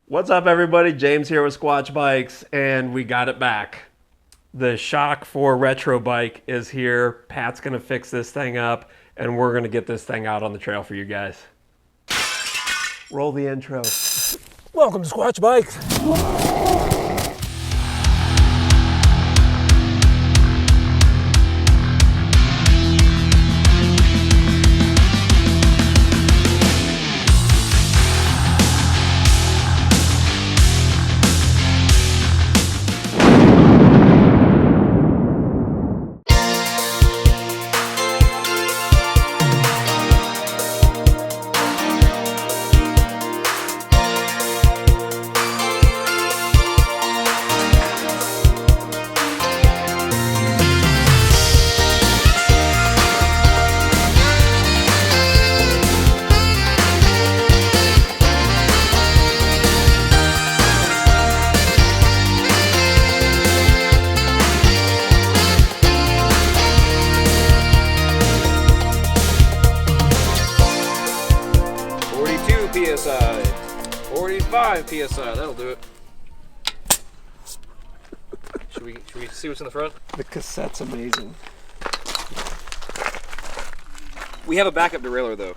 What's up, everybody? James here with Squatch Bikes, and we got it back. The Shock 4 Retro bike is here. Pat's gonna fix this thing up, and we're gonna get this thing out on the trail for you guys. Roll the intro. Welcome to Squatch Bikes. 45 PSI, that'll do it. Should we see what's in the front? The cassette's amazing. We have a backup derailleur though,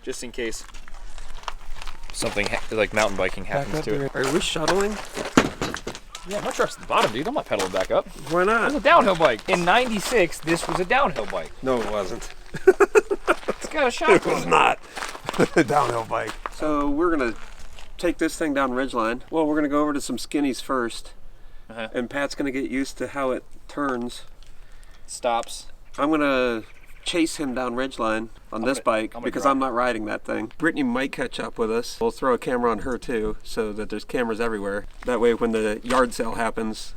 just in case something like mountain biking happens to it. Are we shuttling? Yeah, my truck's at the bottom, dude. I'm not pedaling back up. Why not? It's a downhill bike. In '96, this was a downhill bike. No, it wasn't. It's got a shock. It was not a downhill bike. So we're gonna take this thing down Ridgeline. Well, we're gonna go over to some skinnies first, and Pat's gonna get used to how it turns. Stops. I'm gonna chase him down Ridgeline on this bike because I'm not riding that thing. Brittany might catch up with us. We'll throw a camera on her too, so that there's cameras everywhere. That way, when the yard sale happens,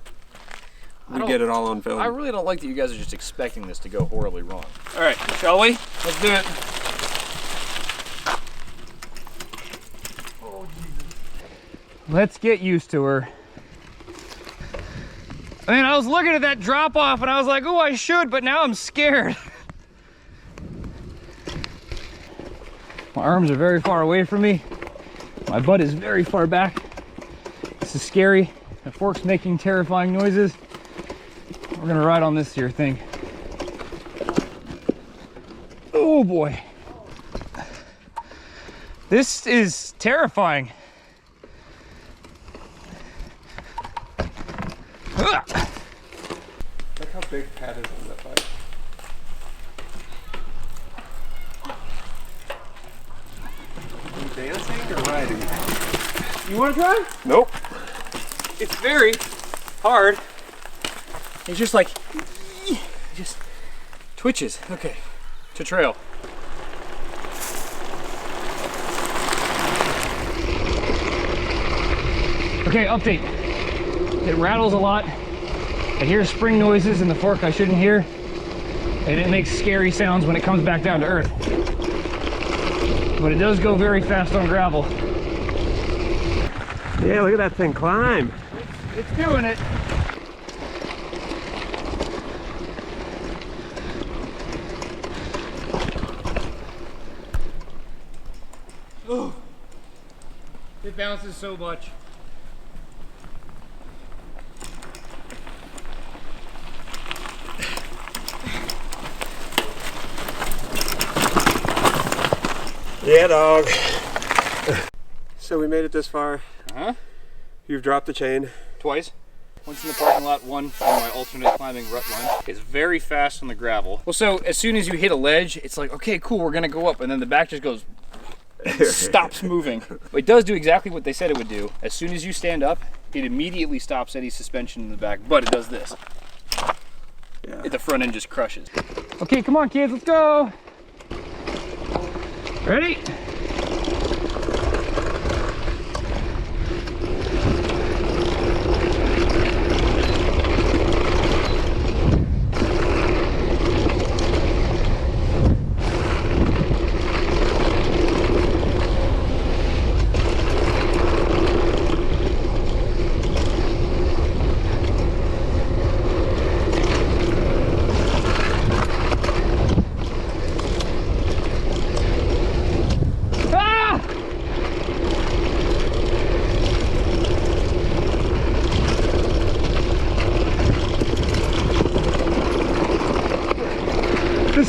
we get it all on film. I really don't like that you guys are just expecting this to go horribly wrong. All right, shall we? Let's do it. Let's get used to her. I mean, I was looking at that drop off and I was like, oh, I should, but now I'm scared. My arms are very far away from me. My butt is very far back. This is scary. The fork's making terrifying noises. We're gonna ride on this here thing. Oh boy. This is terrifying. Look how big Pat is on that bike. Are you dancing or riding? You wanna try? Nope. It's very hard. It's just like, just twitches. Okay, to trail. Okay, update. It rattles a lot. I hear spring noises in the fork I shouldn't hear. And it makes scary sounds when it comes back down to earth. But it does go very fast on gravel. Yeah, look at that thing climb. It's doing it. Oh, it bounces so much. Yeah, dog. So we made it this far. You've dropped the chain. Twice. Once in the parking lot, one on my alternate climbing rut line. It's very fast on the gravel. Well, so as soon as you hit a ledge, it's like, okay, cool, we're gonna go up. And then the back just goes, stops moving. It does do exactly what they said it would do. As soon as you stand up, it immediately stops any suspension in the back, but it does this. Yeah. The front end just crushes. Okay, come on kids, let's go. Ready?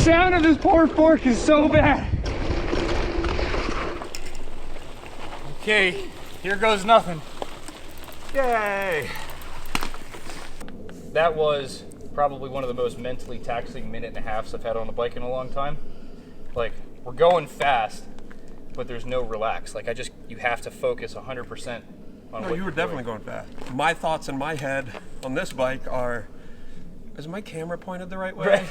sound of this poor fork is so bad. Okay, here goes nothing. Yay! That was probably one of the most mentally taxing minute and a halves I've had on a bike in a long time. Like, we're going fast, but there's no relax. Like, you have to focus 100% on No, what you were definitely going fast. My thoughts in my head on this bike are, is my camera pointed the right way?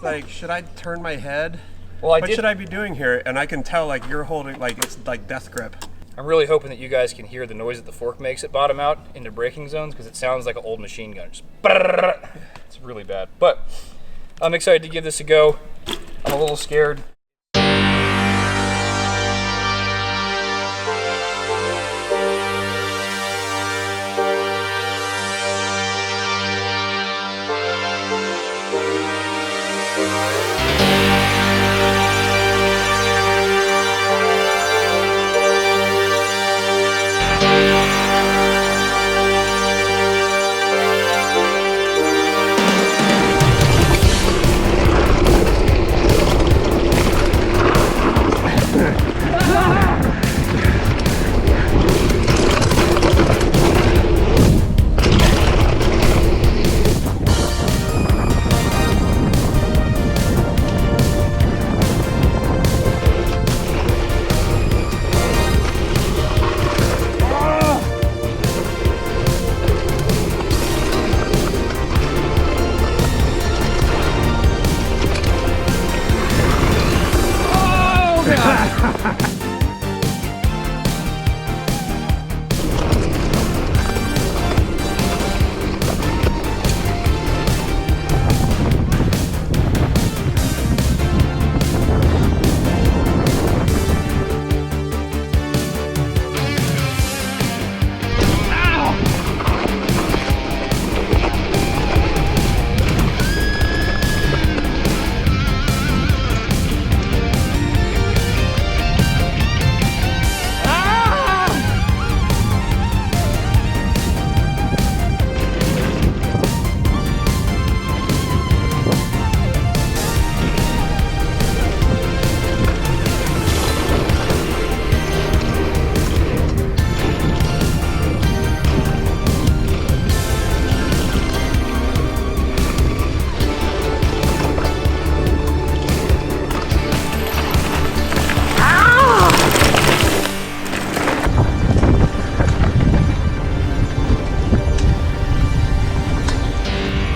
Like, should I turn my head? Well, what should I be doing here? And I can tell, like, you're holding, like, it's like death grip. I'm really hoping that you guys can hear the noise that the fork makes at bottom out into braking zones, because it sounds like an old machine gun. Just it's really bad. But I'm excited to give this a go. I'm a little scared.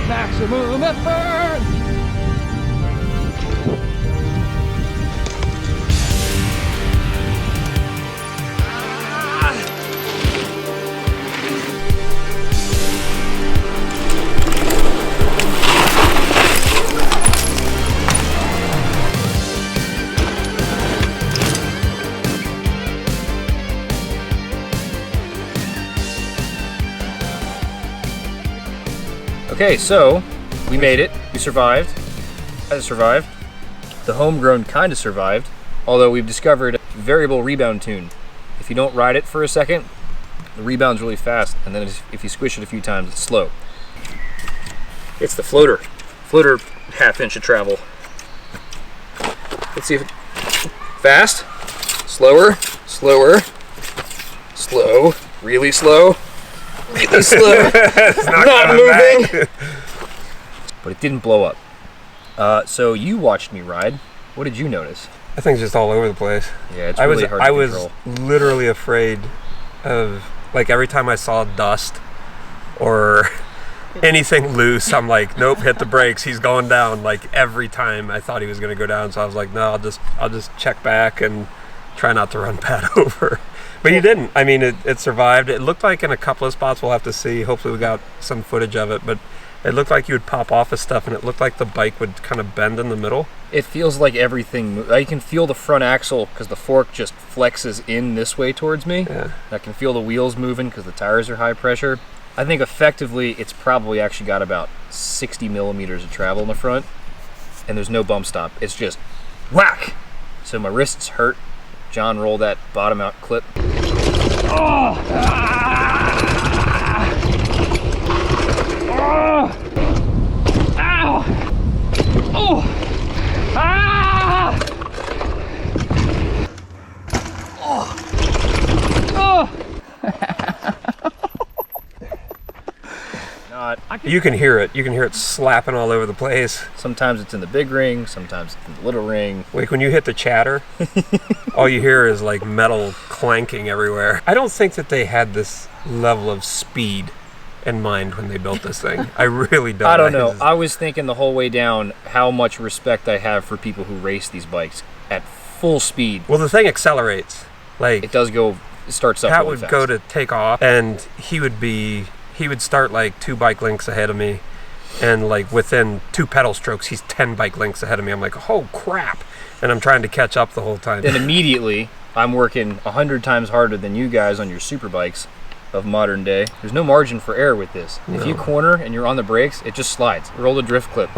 Maximum effort! Okay, so we made it. We survived. I survived. The homegrown kind of survived, although we've discovered a variable rebound tune. If you don't ride it for a second, the rebound's really fast, and then if you squish it a few times, it's slow. It's the floater. Floater half-inch of travel. Let's see if it... Fast, slower, slower, slow, really slow. Really slow. It's not moving. But it didn't blow up. So you watched me ride. What did you notice? That thing's just all over the place. Yeah, it's really hard to control. I was literally afraid of, like, every time I saw dust or anything loose, I'm like, nope, hit the brakes. He's going down. Like, every time I thought he was going to go down, so I was like, no, I'll just check back and try not to run Pat over. But you didn't. I mean, it survived. It looked like in a couple of spots, we'll have to see. Hopefully we got some footage of it. But it looked like you would pop off of stuff, and it looked like the bike would kind of bend in the middle. It feels like everything... I can feel the front axle because the fork just flexes in this way towards me. Yeah. I can feel the wheels moving because the tires are high pressure. I think effectively it's probably actually got about 60 millimeters of travel in the front, and there's no bump stop. It's just whack! So my wrists hurt. John, roll that bottom out clip. Oh! Ah! Oh! Ow! Oh! You can hear it. You can hear it slapping all over the place. Sometimes it's in the big ring, sometimes it's in the little ring. Like when you hit the chatter, all you hear is like metal clanking everywhere. I don't think that they had this level of speed in mind when they built this thing. I really don't. I don't know. I was thinking the whole way down how much respect I have for people who race these bikes at full speed. Well, the thing accelerates. Like It does go, it starts up Pat really would fast. go to take off, and he would start like 2 bike lengths ahead of me, and like within 2 pedal strokes, he's 10 bike lengths ahead of me. I'm like, oh crap, and I'm trying to catch up the whole time. Then immediately, I'm working 100 times harder than you guys on your super bikes of modern day. There's no margin for error with this. No. If you corner and you're on the brakes, it just slides. Roll the drift clip.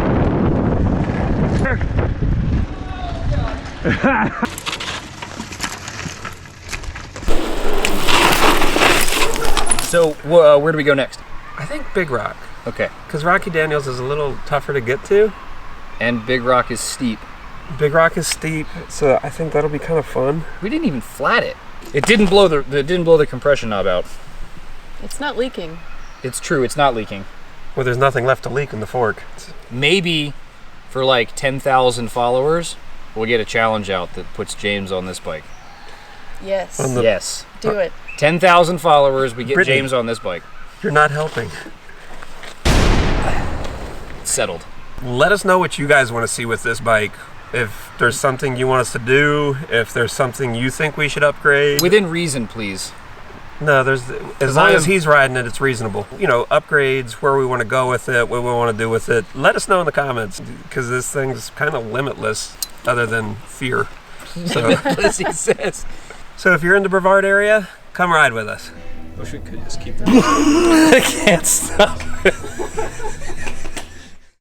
So where do we go next? I think Big Rock, Okay. because Rocky Daniels is a little tougher to get to. And Big Rock is steep. Big Rock is steep, so I think that'll be kind of fun. We didn't even flat it. It didn't blow the compression knob out. It's not leaking. It's true, it's not leaking. Well, there's nothing left to leak in the fork. Maybe for like 10,000 followers, we'll get a challenge out that puts James on this bike. Yes. On the- Yes. Do it. 10,000 followers, we get Brittany. James on this bike. You're not helping. It's settled. Let us know what you guys want to see with this bike. If there's something you want us to do, if there's something you think we should upgrade. Within reason, please. No, there's as long as he's riding it, it's reasonable. You know, upgrades, where we want to go with it, what we want to do with it. Let us know in the comments, because this thing's kind of limitless, other than fear. So, As he says. so if you're in the Brevard area, come ride with us. Wish we could just keep that. I can't stop.